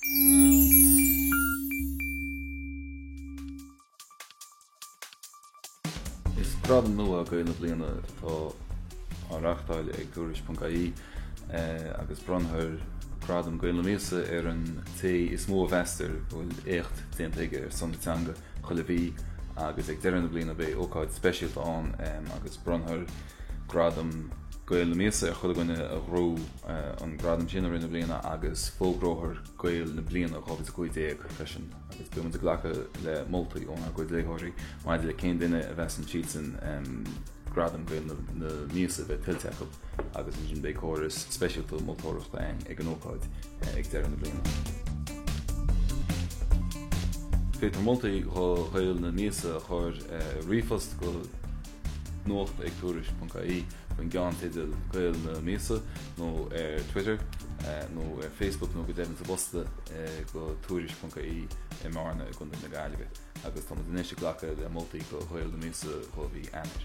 Is grad nua go na bliana tá áreachtáil ag tuairis.ie agus bronthir gradam go na míosa an té is mó bhestir bhfuil écht déantaige sonatanga chuile bhí agus ag deireanna bliana bé ócáid speisialtán agus bronthir gradam goil na míosa chuile goine a ró an gradam sin rinne bliana agus fógróthir goil na bliana chogus go déag freisin agus bu man ghlacha le moltaí óna go léthirí maidide le cén duine a bheits an siad gradam goil na míosa bheith tilteachab agus an sin bé choras speisialtá moltóireachta ag an ócáid ag deireanna bliana. Féidir moltaí goil na míosa chuir rifost go nócht ag tuairis.ie fan gan tiidir goil na míosa nó Twitter nó Facebook nó go déanana sa bosta go tuairis.ie I marna ag gunda na gailige agus tá den éiste ghlacha le moltaí go goil na míosa go bhí anir.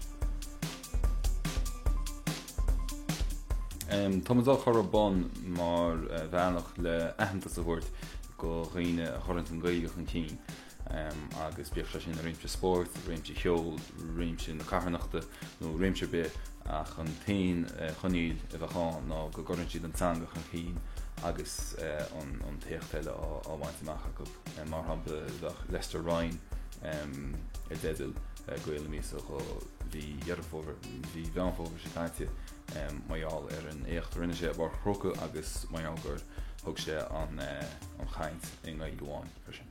Tá dá chur bon mar bhenach le ahananta sa bhairt go riine a chorint an gailge an cín. Agus bíoh sin a réimse sport, réimse cheol, réimse na carnachta nó réimse be ach an tain choníil a bheitán ná go gorann siad an tanga an chin agus an téchtile á bhaintach go mar hapla Lester Ryan I dédil goil na míosa go bhí dhearfóver bhí bheanfóver sé caiite maiall an écht rinne sé bar chróca agus maiall gur thug sé an chaint in gaidh goháin freisin.